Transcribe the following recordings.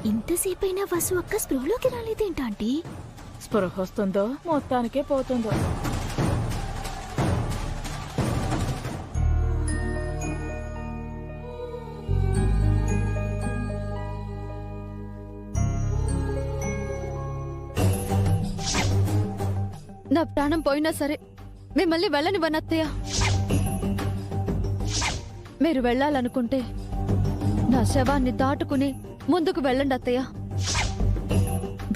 ఇంతసేపైనా వసు అక్క స్పృహలోకి రాలేదేంటాంటీ? స్పృహ వస్తుందో మొత్తానికే పోతుందో. నా ప్రాణం పోయినా సరే మిమ్మల్ని వెళ్ళనివ్వనత్తయ్య. మీరు వెళ్ళాలనుకుంటే నా శవాన్ని దాటుకుని ముందుకు వెళ్ళండి అత్తయ్య.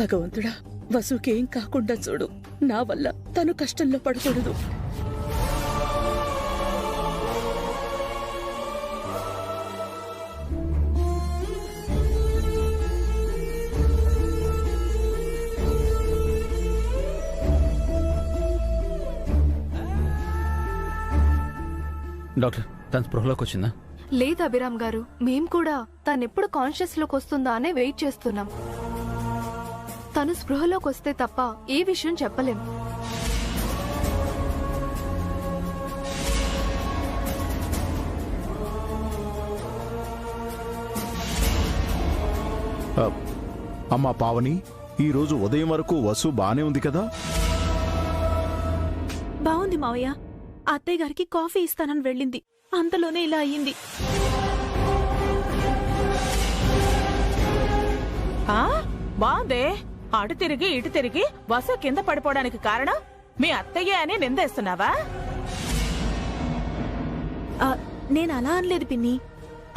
భగవంతుడా, వసుకేం కాకుండా చూడు. నా వల్ల తను కష్టంలో పడకూడదు. డాక్టర్, తన స్పృహలోకి వచ్చిందా? లేదు అభిరామ్ గారు, మేం కూడా తనెప్పుడు కాన్షియస్ లోకి వస్తుందా అనే వెయిట్ చేస్తున్నాం. తను స్పృహలోకి వస్తే తప్ప ఏ విషయం చెప్పలేం. అమ్మా పావని, ఈ రోజు ఉదయం వరకు వసు బానే ఉంది కదా? బాగుంది మావయ్య. అత్తయ్య గారికి కాఫీ ఇస్తానని వెళ్ళింది, అంతలోనే ఇలా అయ్యింది. బాగుందే. అటు తిరిగి ఇటు తిరిగి వసు కింద పడిపోవడానికి కారణం మీ అత్తయ్య అని నిందేస్తున్నావా? నేను అలా అనలేదు పిన్ని.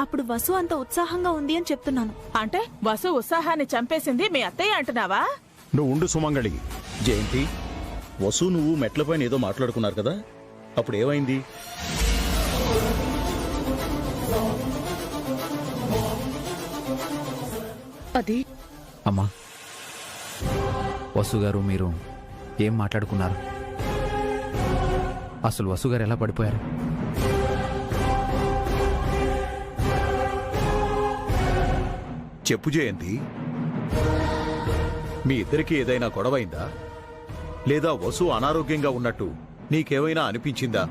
అప్పుడు వసు అంత ఉత్సాహంగా ఉంది అని చెప్తున్నాను. అంటే వసు ఉత్సాహాన్ని చంపేసింది మీ అత్తయ్య అంటున్నావా? నువ్వు ఉండు సుమంగళి. జయంతి, వసు నువ్వు మెట్లపైన ఏదో మాట్లాడుకున్నారు కదా, అప్పుడు ఏమైంది? అది అమ్మా, వసు గారు మీరు ఏం మాట్లాడుకున్నారు? అసలు వసు గారు ఎలా పడిపోయారు? చెప్పు జయంతి, మీ ఇద్దరికి ఏదైనా గొడవైందా? లేదా వసు అనారోగ్యంగా ఉన్నట్టు నీకేమైనా అనిపించిందా?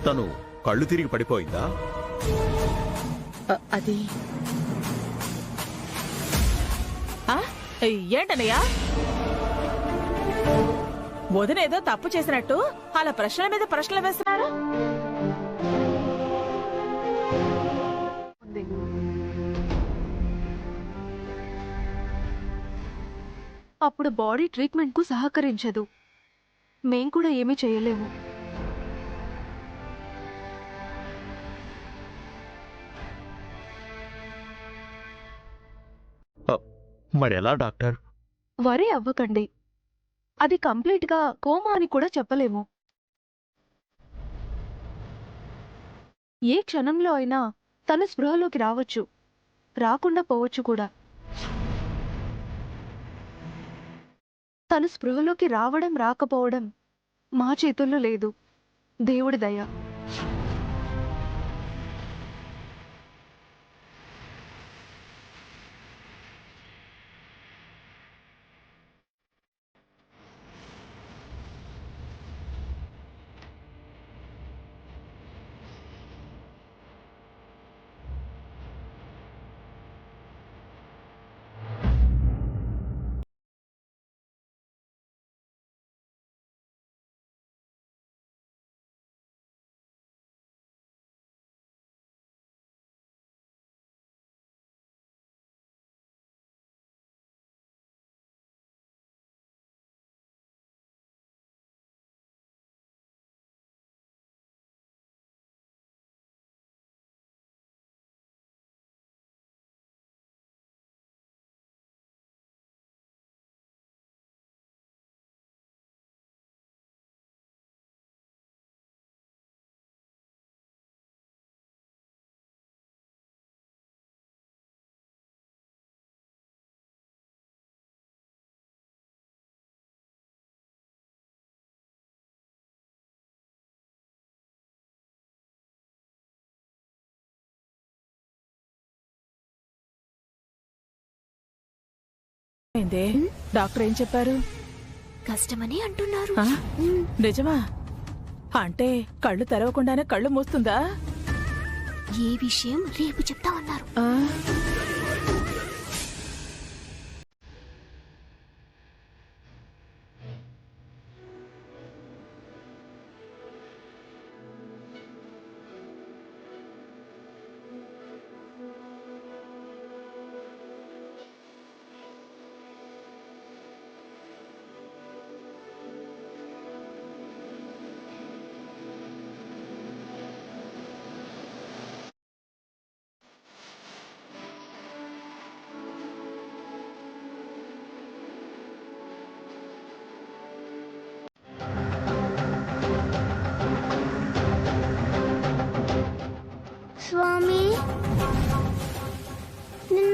తను కళ్ళు తిరిగి పడిపోయిందా? అది ఏంటనయ్యా, వదినేదో తప్పు చేసినట్టు అలా ప్రశ్నల మీద ప్రశ్నలు వేస్తున్నారు? అప్పుడు బాడీ ట్రీట్మెంట్ కు సహకరించదు. మేం కూడా ఏమీ చేయలేము. మరెలా డాక్టర్? వరీ అవ్వకండి, అది కంప్లీట్ గా కోమా అని కూడా చెప్పలేము. ఏ క్షణంలో అయినా తన స్పృహలోకి రావచ్చు, రాకుండా పోవచ్చు కూడా. తను స్పృహలోకి రావడం రాకపోవడం మా చేతుల్లో లేదు, దేవుడి దయ. డాక్టర్ ఏం చెప్పారు? కష్టమని అంటున్నారు. నిజమా? అంటే కళ్ళు తెరవకుండానే కళ్ళు మూస్తుందా? ఏ విషయం రేపు చెప్తామన్నారు.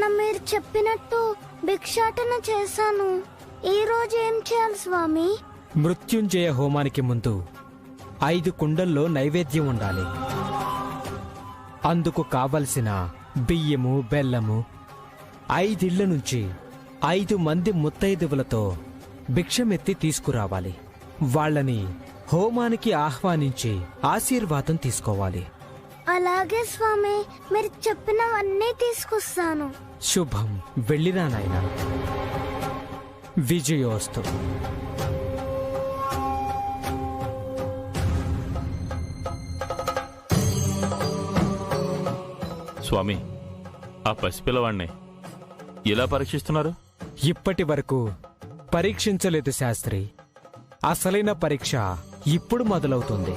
మొన్న మీరు చెప్పినట్టు భిక్షాటన చేశాను. ఈ రోజు ఏం చేయాలి స్వామి? మృత్యుంజయ హోమానికి ముందు 5 కుండల్లో నైవేద్యం ఉండాలి. అందుకు కావలసిన బియ్యము, బెల్లము 5 ఇళ్ల నుంచి 5 మంది ముత్తైదువులతో భిక్షమెత్తి తీసుకురావాలి. వాళ్ళని హోమానికి ఆహ్వానించి ఆశీర్వాదం తీసుకోవాలి. అలాగే స్వామి, మీరు చెప్పినవన్నీ తీసుకొస్తాను. శుభం. వెళ్ళిరా నాయనా. విజయోస్తు. స్వామి, ఆ పసిపిల్లవాణ్ణి ఎలా పరీక్షిస్తున్నారు? ఇప్పటి వరకు పరీక్షించలేదు శాస్త్రి. అసలైన పరీక్ష ఇప్పుడు మొదలవుతుంది.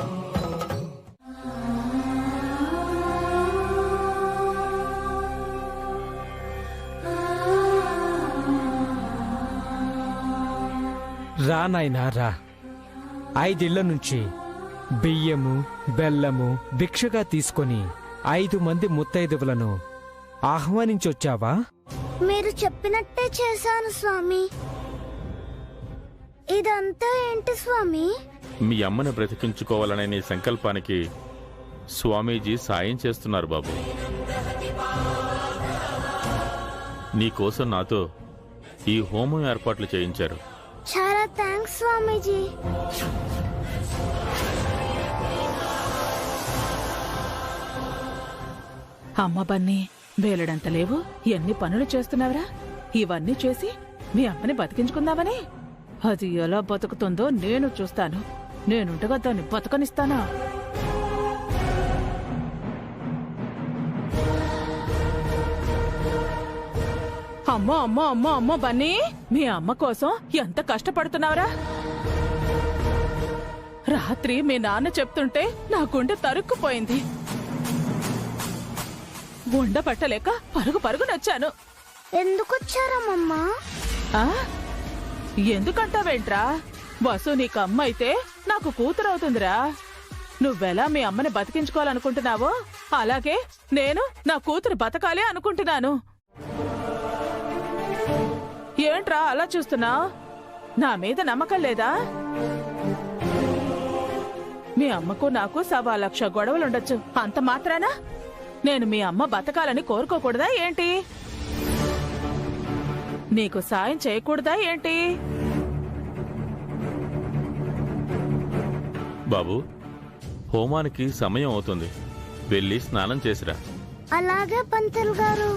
రా నాయనా రా. 5 ఇళ్ల నుంచి బియ్యము, బెల్లము భిక్షగా తీసుకొని 5 మంది ముత్తైదువులను ఆహ్వానించొచ్చావా? మీరు చెప్పినట్టే చేశాను స్వామి. ఇదంతా ఏంటి స్వామి? మీ అమ్మని బ్రతికించుకోవాలనే నీ సంకల్పానికి స్వామీజీ సాయం చేస్తున్నారు బాబు. నీకోసం నాతో ఈ హోమం ఏర్పాట్లు చేయించారు. చాలా థ్యాంక్స్ స్వామీజీ. అమ్మ బన్నీ, వేలడంత లేవు, ఎన్ని పనులు చేస్తున్నావురా? ఇవన్నీ చేసి మీ అమ్మని బతికించుకుందామని? అది ఎలా బతుకుతుందో నేను చూస్తాను. నేనుండగా దాన్ని బతకనిస్తానా? అమ్మో అమ్మో అమ్మో అమ్మో బన్నీ, మీ అమ్మ కోసం ఎంత కష్టపడుతున్నావురా? రాత్రి మీ నాన్న చెప్తుంటే నా గుండె తరుక్కుపోయింది. ఉండబట్టలేక పరుగు పరుగునొచ్చాను. ఎందుకొచ్చారమ్మా? ఎందుకంటావేంట్రా? వసు నీకు అమ్మ అయితే నాకు కూతురవుతుందిరా. నువ్వెలా మీ అమ్మని బతికించుకోవాలనుకుంటున్నావో అలాగే నేను నా కూతురు బతకాలి అనుకుంటున్నాను. ఏంట్రా అలా చూస్తున్నా? నా మీద నమ్మకం లేదా? మీ అమ్మకు నాకు 1,00,000 గొడవలుండొచ్చు. అంత మాత్రానా నేను మీ అమ్మ బతకాలని కోరుకోకూడదా ఏంటి? నీకు సాయం చేయకూడదా ఏంటి? బాబు, హోమానికి సమయం అవుతుంది. వెళ్ళి స్నానం చేసిరా. అలాగే పంతులు గారు.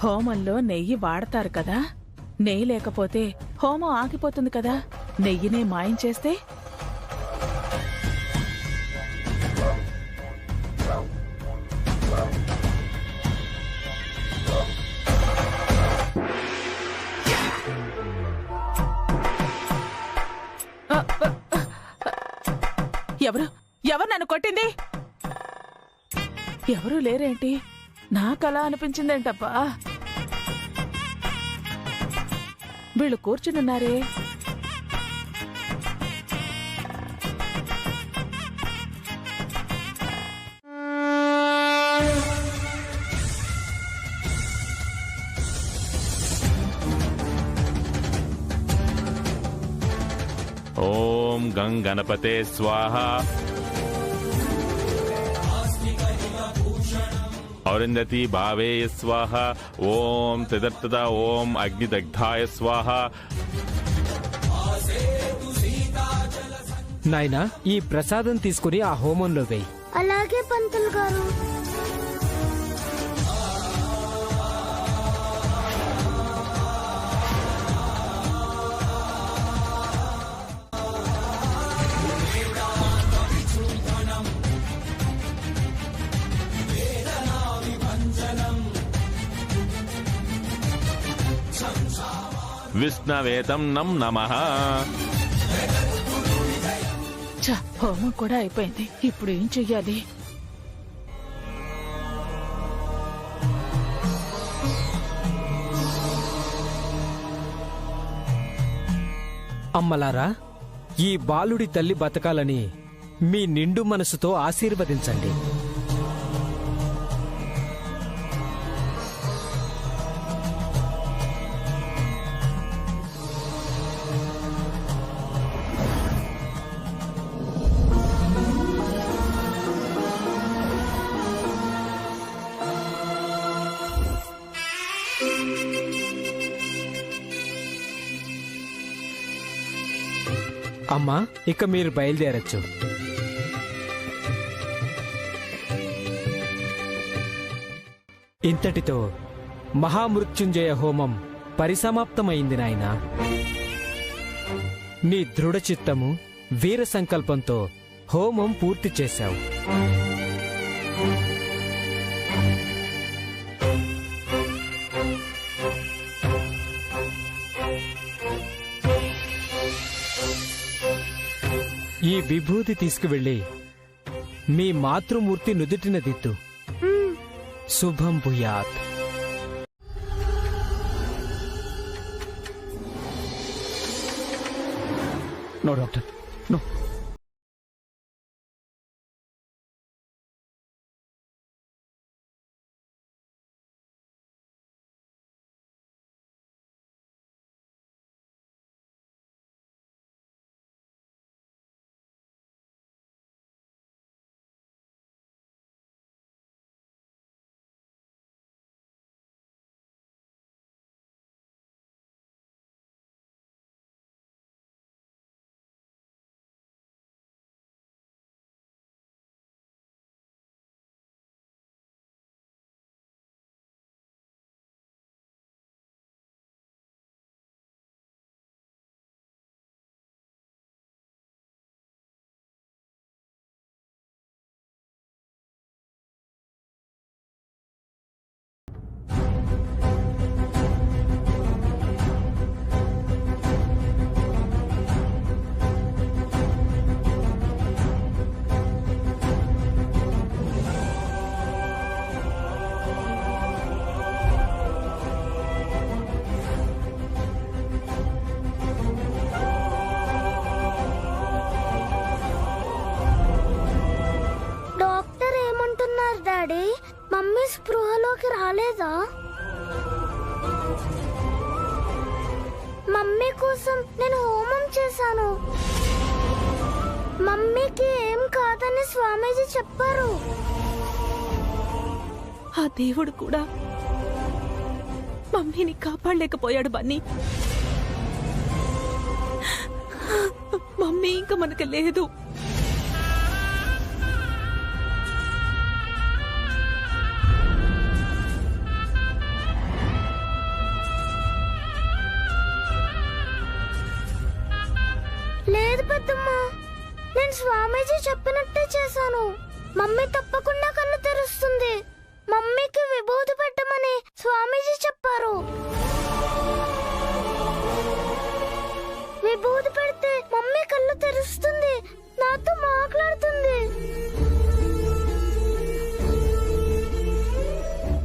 హోమంలో నెయ్యి వాడతారు కదా, నెయ్యి లేకపోతే హోమం ఆగిపోతుంది కదా. నెయ్యినే మాయం చేస్తే ఎవరు నన్ను కొట్టింది? ఎవరూ లేరేంటి? నాకలా అనిపించిందేంటప్పా? వీళ్ళు కూర్చునున్నారే. ఓం గం గణపతే స్వాహ. औरिंदती भावे स्वाहा. ओम तदर्थदा ओम अग्निदग्धाय स्वाहा. నాయనా, ఈ ప్రసాదం తీసుకుని ఆ హోమంలో వేయి. అలాగే పంతులు గారు. విష్ణవేతం నం నమః. హోమం కూడా అయిపోయింది. ఇప్పుడు ఏం చెయ్యాలి? అమ్మలారా, ఈ బాలుడి తల్లి బతకాలని మీ నిండు మనసుతో ఆశీర్వదించండి. అమ్మా, ఇక మీరు బయలుదేరచ్చు. ఇంతటితో మహామృత్యుంజయ హోమం పరిసమాప్తమైంది నాయనా. నీ దృఢచిత్తము, వీర సంకల్పంతో హోమం పూర్తి చేశావు. ఈ విభూతి తీసుకువెళ్ళి మీ మాతృమూర్తి నుదుటిన దిద్దు. శుభం భూయాత్. No doctor, no. Daddy, mummy స్పృహలోకి రాలేదా? మమ్మీ కోసం నేను హోమం చేశాను. మమ్మీకి ఏం కాదని స్వామీజీ చెప్పారు. ఆ దేవుడు కూడా మమ్మీని కాపాడలేకపోయాడు బన్నీ. మమ్మీ ఇంకా మనకు లేదు. లేదు పెద్దమ్మ, నేను స్వామీజీ చెప్పినట్టే చేశాను. మమ్మీ తప్పకుండా కళ్ళు తెరుస్తుంది. మమ్మీకి విభూతి పెట్టమని స్వామీజీ చెప్పారు. విభూతి పెడితే మమ్మీ కళ్ళు తెరుస్తుంది, నాతో మాట్లాడుతుంది.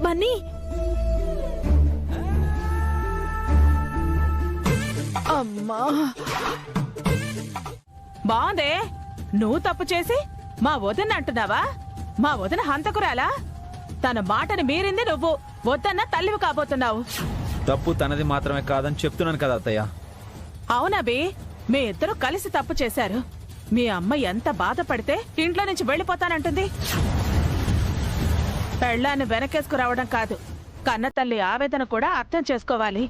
బన్నీ, అమ్మా బాగుందే. నువ్వు తప్పు చేసి మా వదిన అంటున్నావా? మా వదిన హంతకురాలా? తన మాటని మీరింది నువ్వు. వద్దన్న తల్లివి కాబోతున్నావు. తప్పు తనది మాత్రమే కాదని చెప్తున్నాను కదా అత్తయ్య. అవునబి, మీ ఇద్దరు కలిసి తప్పు చేశారు. మీ అమ్మ ఎంత బాధపడితే ఇంట్లో నుంచి వెళ్ళిపోతానంటుంది. పెళ్ళాన్ని వెనకేసుకు రావడం కాదు, కన్న తల్లి ఆవేదన కూడా అర్థం చేసుకోవాలి.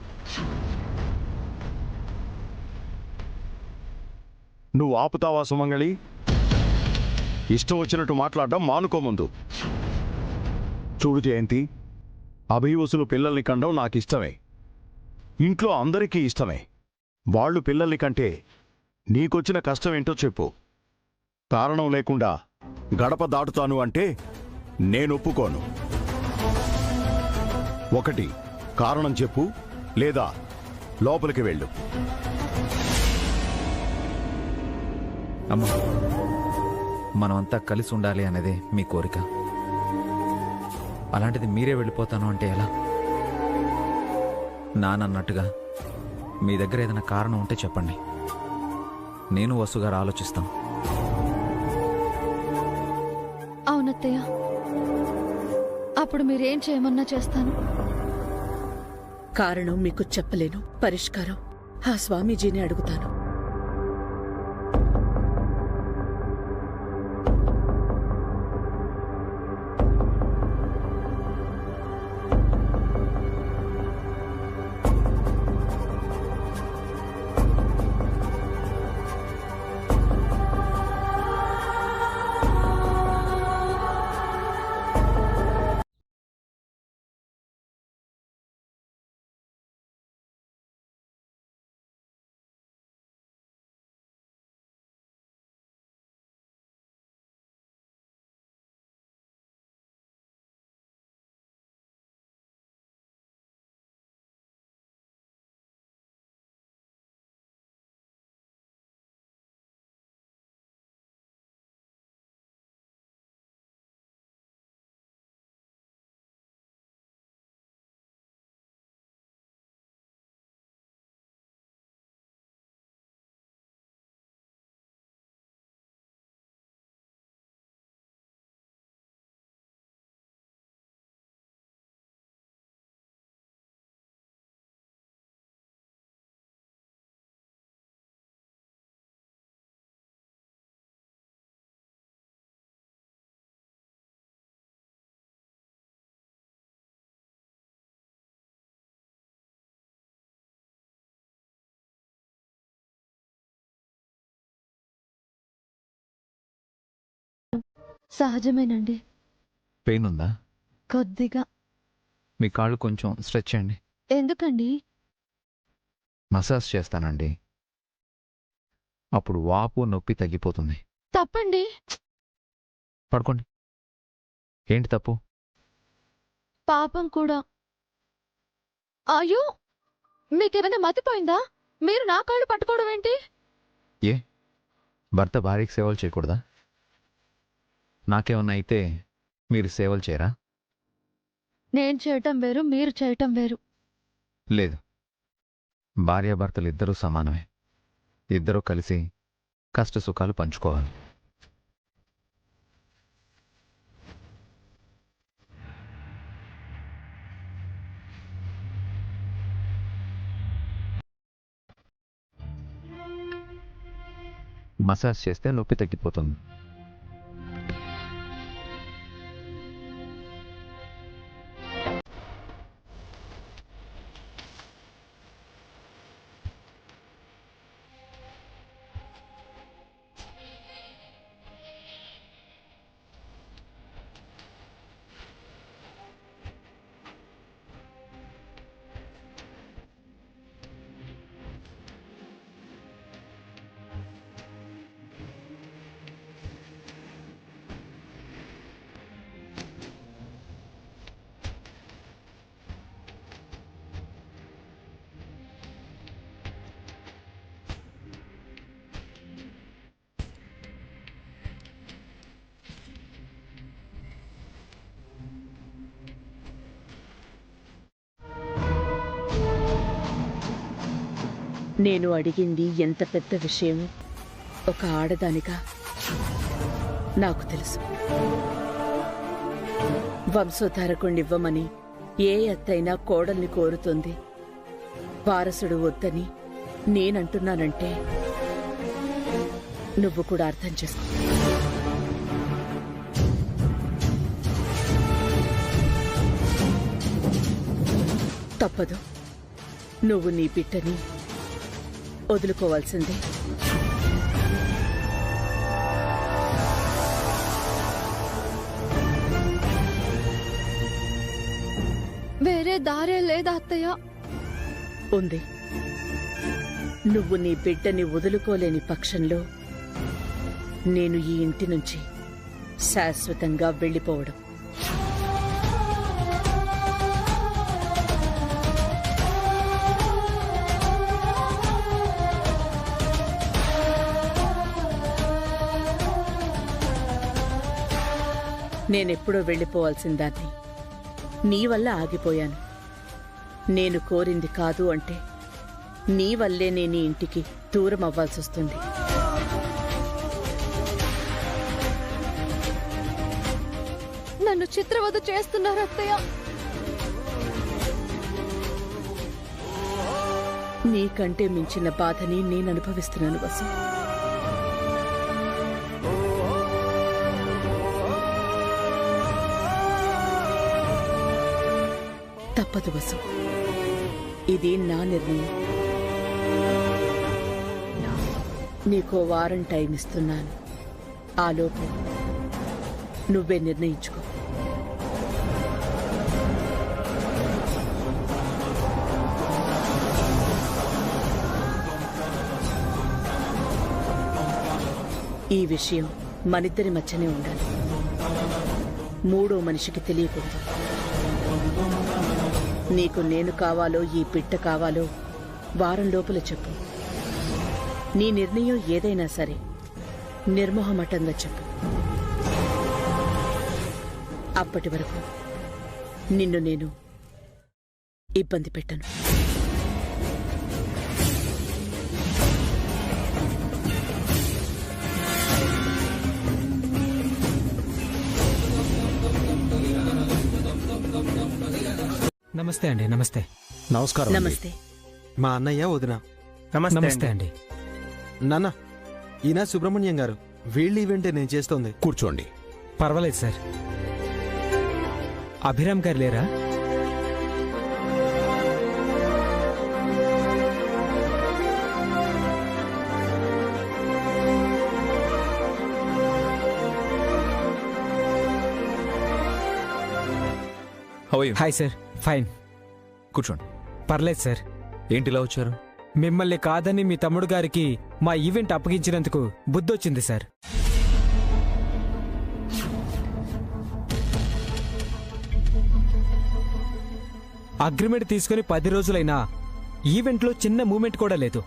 నువ్వు ఆపుతావా సుమంగళి? ఇష్టం వచ్చినట్టు మాట్లాడడం మానుకోముందు. చూడు జయంతి, అభివసులు పిల్లల్ని కండం నాకిష్టమే, ఇంట్లో అందరికీ ఇష్టమే. వాళ్ళు పిల్లల్ని కంటే నీకొచ్చిన కష్టమేంటో చెప్పు. కారణం లేకుండా గడప దాటుతాను అంటే నేనొప్పుకోను. ఒకటి కారణం చెప్పు, లేదా లోపలికి వెళ్ళు. అమ్మా, మనమంతా కలిసి ఉండాలి అనేదే మీ కోరిక. అలాంటిది మీరే వెళ్ళిపోతాను అంటే ఎలా? నానన్నట్టుగా మీ దగ్గర ఏదైనా కారణం ఉంటే చెప్పండి, నేను వసుగారు ఆలోచిస్తాం. అవునత్తయ్య, అప్పుడు మీరేం చేయమన్నా చేస్తాను. కారణం మీకు చెప్పలేను, పరిష్కారం ఆ స్వామీజీని అడుగుతాను. సహజమేనండి. పెయిన్ ఉందా? కొద్దిగా. మీ కాళ్ళు కొంచెం స్ట్రెచ్ చేయండి. ఎందుకండి? మసాజ్ చేస్తానండి, అప్పుడు వాపు నొప్పి తగ్గిపోతుంది. తప్పండి. పడుకోండి. ఏంటి తప్పు? పాపం కూడా. అయ్యో, మీకేమైనా మతిపోయిందా? మీరు నా కాళ్ళు పట్టుకోవడం ఏంటి? ఏ భర్త భార్యకి సేవలు చేయకూడదా? నాకేమన్నా అయితే మీరు సేవలు చేయరా? నేను చేయటం వేరు, మీరు చేయటం వేరు. లేదు, భార్యాభర్తలు ఇద్దరూ సమానమే. ఇద్దరూ కలిసి కష్ట సుఖాలు పంచుకోవాలి. మసాజ్ చేస్తే నొప్పి తగ్గిపోతుంది. నేను అడిగింది ఎంత పెద్ద విషయం ఒక ఆడదానిగా నాకు తెలుసు. వంశోద్ధారకుణ్ణివ్వమని ఏ అత్తైనా కోడల్ని కోరుతుంది. వారసుడు వద్దని నేనంటున్నానంటే నువ్వు కూడా అర్థం చేసుకో. తప్పదు, నువ్వు నీ బిడ్డని వదులుకోవాల్సిందే. వేరే దారే లేదా అత్తయ్య? ఉంది. నువ్వు నీ బిడ్డని వదులుకోలేని పక్షంలో నేను ఈ ఇంటి నుంచి శాశ్వతంగా వెళ్ళిపోవడం. నేనెప్పుడో వెళ్ళిపోవాల్సిందాన్ని నీ వల్ల ఆగిపోయాను. నేను కోరింది కాదు అంటే నీ వల్లే నేను ఈ ఇంటికి దూరం అవ్వాల్సొస్తుంది. నన్ను చిత్రవద చేస్తున్నారు అత్తయ్య. నీకంటే మించిన బాధని నేను అనుభవిస్తున్నాను వసు. తప్పదు వసు, ఇది నా నిర్ణయం. నీకో వారం టైం ఇస్తున్నాను. ఆలోపు నువ్వే నిర్ణయించుకో. ఈ విషయం మనిద్దరి మధ్యనే ఉండాలి. మూడో మనిషికి తెలియకూడదు. నీకు నేను కావాలో ఈ పిట్ట కావాలో వారం లోపల చెప్పు. నీ నిర్ణయం ఏదైనా సరే నిర్మోహమటంగా చెప్పు. అప్పటి వరకు నిన్ను నేను ఇబ్బంది పెట్టను. నమస్తే అండి. నమస్తే. నమస్కారం. నమస్తే. మా అన్నయ్య వదిన. నమస్తే అండి. నాన్న, ఈయన సుబ్రహ్మణ్యం గారు. వీళ్ళ ఈవెంటే నేను చేస్తోంది. కూర్చోండి. పర్వాలేదు సార్. అభిరామ్ గారు లేరా? Hi sir. ఫైన్. కూర్చోండి. పర్లేదు సార్. ఏంటిలా వచ్చారు? మిమ్మల్ని కాదని మీ తమ్ముడు గారికి మా ఈవెంట్ అప్పగించినందుకు బుద్ధొచ్చింది సార్. అగ్రిమెంట్ తీసుకుని 10 రోజులైనా ఈవెంట్లో చిన్న మూమెంట్ కూడా లేదు.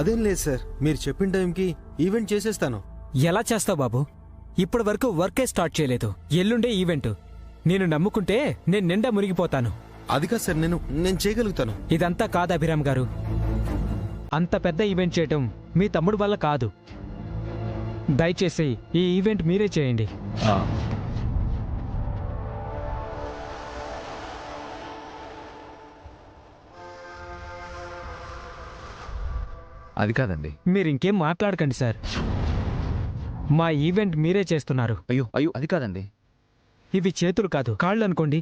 అదేం లేదు సార్, మీరు చెప్పిన టైంకి ఈవెంట్ చేసేస్తాను. ఎలా చేస్తావు బాబు? ఇప్పటి వరకు వర్కే స్టార్ట్ చేయలేదు. ఎల్లుండే ఈవెంట్. నేను నమ్ముకుంటే నేను నిండా మునిగిపోతాను. అది కాదు సార్, నేను చేయగలుగుతాను. ఇదంతా కాదు అభిరామ్ గారు. అంత పెద్ద ఈవెంట్ చేయటం మీ తమ్ముడు వల్ల కాదు. దయచేసి ఈ ఈవెంట్ మీరే చేయండి. అది కాదండి. మీరు ఇంకేం మాట్లాడకండి సార్. మా ఈవెంట్ మీరే చేస్తున్నారు. అయ్యో అది కాదండి. ఇవి చేతులు కాదు, కాళ్ళు అనుకోండి.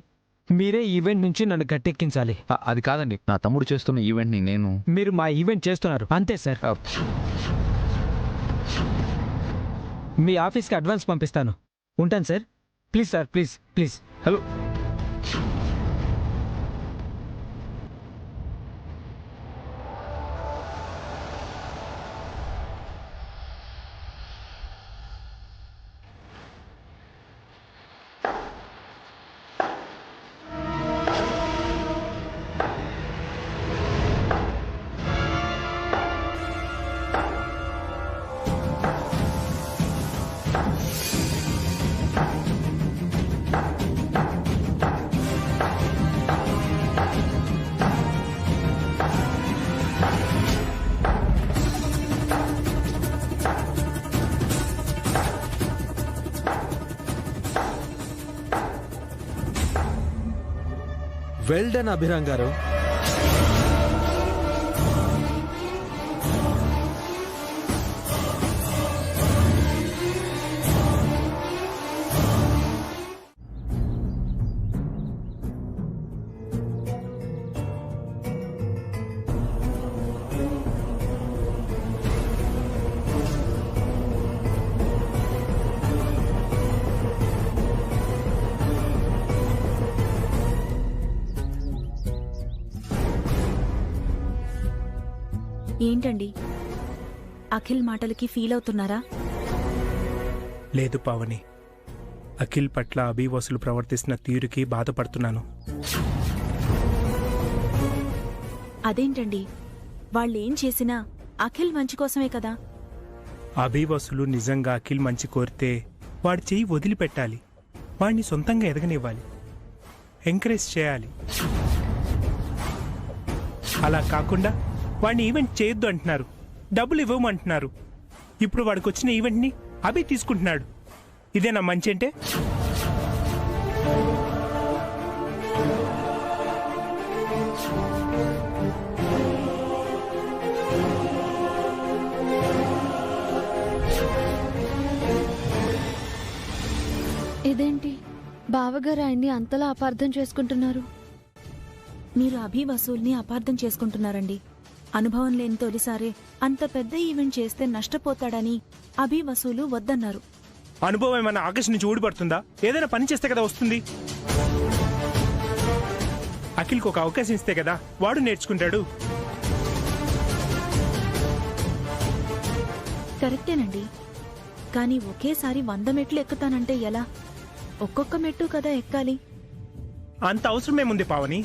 మీరే ఈవెంట్ నుంచి నన్ను గట్టెక్కించాలి. అది కాదండి, నా తమ్ముడు చేస్తున్న ఈవెంట్ని నేను. మీరు మా ఈవెంట్ చేస్తున్నారు అంతే సార్. మీ ఆఫీస్కి అడ్వాన్స్ పంపిస్తాను. ఉంటాను sir. Please sir, please please. Hello. Well done Abhiram గారు. ఏంటండి, అఖిల్ మాటలకి ఫీల్ అవుతున్నారా? లేదు పావని, అఖిల్ పట్ల అభివసులు ప్రవర్తిస్తున్న తీరుకి బాధపడుతున్నాను. అదేంటండి, వాళ్ళేం చేసినా అఖిల్ మంచి కోసమే కదా. అభివసులు నిజంగా అఖిల్ మంచి కోరితే వాడి చెయ్యి వదిలిపెట్టాలి. వాడిని సొంతంగా ఎదగనివ్వాలి, ఎంకరేజ్ చేయాలి. అలా కాకుండా వాడిని ఈవెంట్ చేయొద్దు అంటున్నారు, డబ్బులు ఇవ్వమంటున్నారు. ఇప్పుడు వాడికి వచ్చిన ఈవెంట్ని అభి తీసుకుంటున్నాడు. ఇదేనా మంచి అంటే? ఇదేంటి బావగారు ఆయన్ని అంతలా అపార్థం చేసుకుంటున్నారు? మీరు అభి వసూల్ని అపార్థం చేసుకుంటున్నారండి. అనుభవం లేని తొలిసారే అంత పెద్ద ఈవెంట్ చేస్తే నష్టపోతాడని అభి వసూలు వద్దన్నారు. అనుభవం ఏమన్నా ఆకాశం నుంచి ఊడిపడుతుందా? ఏదైనా పని చేస్తే కదా వస్తుంది. అఖిల్కి ఒక అవకాశం ఇస్తే కదా వాడు నేర్చుకుంటాడు. కరెక్టేనండి, కానీ ఒకేసారి 100 మెట్లు ఎక్కుతానంటే ఎలా? ఒక్కొక్క మెట్టు కదా ఎక్కాలి. అంత అవసరమేముంది పావని?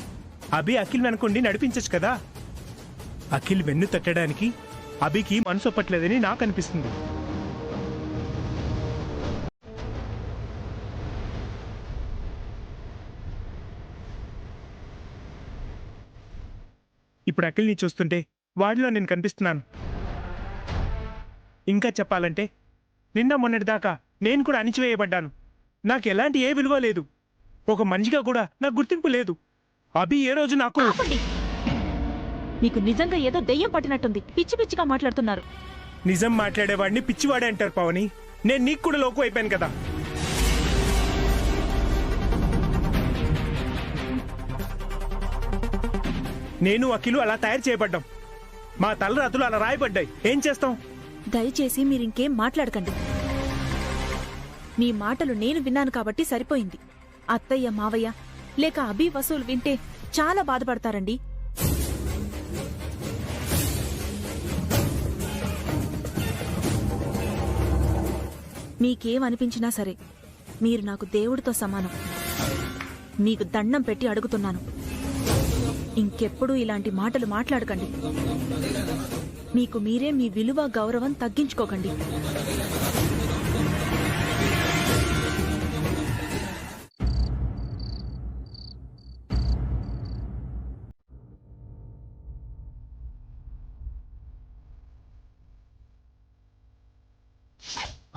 అభి అఖిల్ వెనకుండి నడిపించచ్చు కదా. అఖిల్ వెన్ను తట్టడానికి అభికి మనసు ఒప్పట్లేదని నాకు అనిపిస్తుంది. ఇప్పుడు అఖిల్ని చూస్తుంటే వాడిలో నేను కనిపిస్తున్నాను. ఇంకా చెప్పాలంటే నిన్న మొన్నటిదాకా నేను కూడా అణిచివేయబడ్డాను. నాకు ఎలాంటి ఏ విలువ లేదు. ఒక మనిషిగా కూడా నాకు గుర్తింపు లేదు. అభి ఏ రోజు నాకు... మీకు నిజంగా ఏదో దెయ్యం పట్టినట్టుంది. పిచ్చి పిచ్చిగా మాట్లాడుతున్నారు. నిజం మాట్లాడేవాడిని పిచ్చివాడే అంటారు పావని. నేను నీకు కూడా లోకు అయిపోయాను కదా. నేను అఖిలు అలా తయారు చేయబడ్డాం. మా తలరాతులు అలా రాయబడ్డాయి. ఏం చేస్తాం? దయచేసి మీరింకేం మాట్లాడకండి. మీ మాటలు నేను విన్నాను కాబట్టి సరిపోయింది. అత్తయ్య, మావయ్య లేక అభి వసూలు వింటే చాలా బాధపడతారండి. మీకేమనిపించినా సరే మీరు నాకు దేవుడితో సమానం. మీకు దండం పెట్టి అడుగుతున్నాను, ఇంకెప్పుడూ ఇలాంటి మాటలు మాట్లాడకండి. మీకు మీరే మీ విలువ, గౌరవం తగ్గించుకోకండి.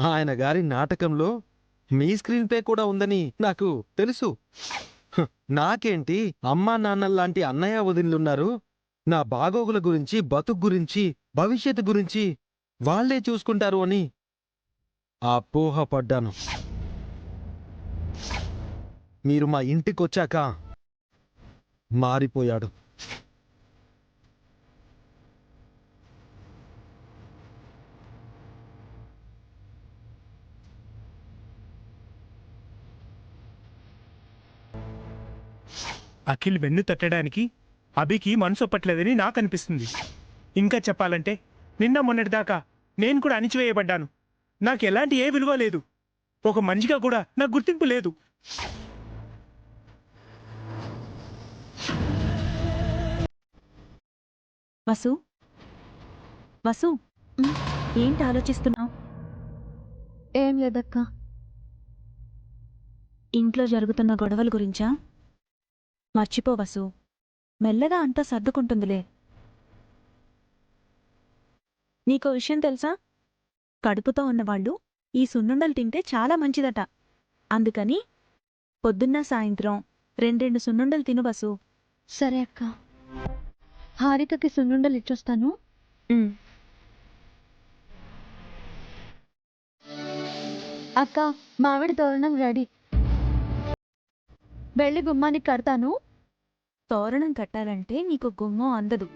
ఆయన గారి నాటకంలో మీ స్క్రీన్ ప్లే కూడా ఉందని నాకు తెలుసు. నాకేంటి, అమ్మా నాన్నల్లాంటి అన్నయ్య వదినులున్నారు. నా బాగోగుల గురించి, బతుకు గురించి, భవిష్యత్తు గురించి వాళ్లే చూసుకుంటారు అని అపోహపడ్డాను. మీరు మా ఇంటికొచ్చాక మారిపోయాడు. అఖిల్ వెన్ను తట్టడానికి అభికి మనసు ఒప్పట్లేదని నాకు అనిపిస్తుంది. ఇంకా చెప్పాలంటే నిన్న మొన్నటిదాకా నేను కూడా అణిచివేయబడ్డాను. నాకు ఎలాంటి ఏ విలువ లేదు. ఒక మనిషిగా కూడా నాకు గుర్తింపు లేదు. వసు, వసు, ఏంటి ఆలోచిస్తున్నావు? ఏం లేదక్క. ఇంట్లో జరుగుతున్న గొడవల గురించా? మర్చిపో వసు, మెల్లగా అంతా సర్దుకుంటుందిలే. నీకో విషయం తెలుసా? కడుపుతో ఉన్నవాళ్ళు ఈ సున్నుండలు తింటే చాలా మంచిదట. అందుకని పొద్దున్న సాయంత్రం 2 సున్నుండలు తిను వసు. సరే అక్క. హారికకి సున్నుండలు ఇచ్చొస్తాను. అక్క, మామిడి తోరణం రెడీ. వెళ్ళి గుమ్మానికి కడతాను. తోరణం కట్టాలంటే నీకు గుమ్మం అందదు.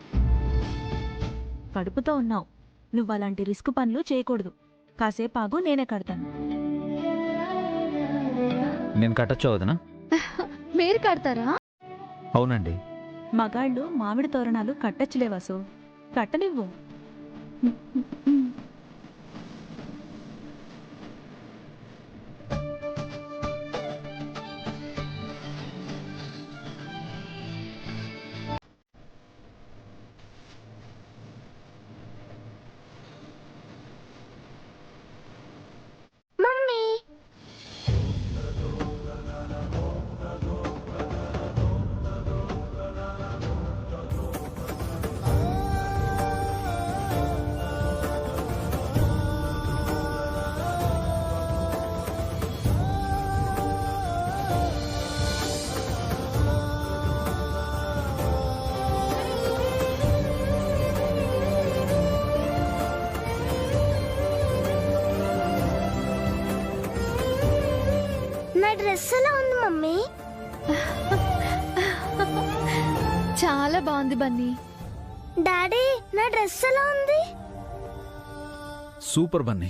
కడుపుతో ఉన్నావు, నువ్వు అలాంటి రిస్క్ పనులు చేయకూడదు. కాసేపు ఆగు, నేనే కడతాను. నేను కట్టొచ్చా వదినా? మీరు కడతారా? అవునండి. మగాళ్ళు మామిడి తోరణాలు కట్టచ్చులే వసు, కట్టనివ్వు. డ్రెస్ ఎలా ఉంది మమ్మీ? చాలా బాగుంది బన్నీ. డాడీ నా డ్రెస్ ఎలా ఉంది? సూపర్ బన్నీ.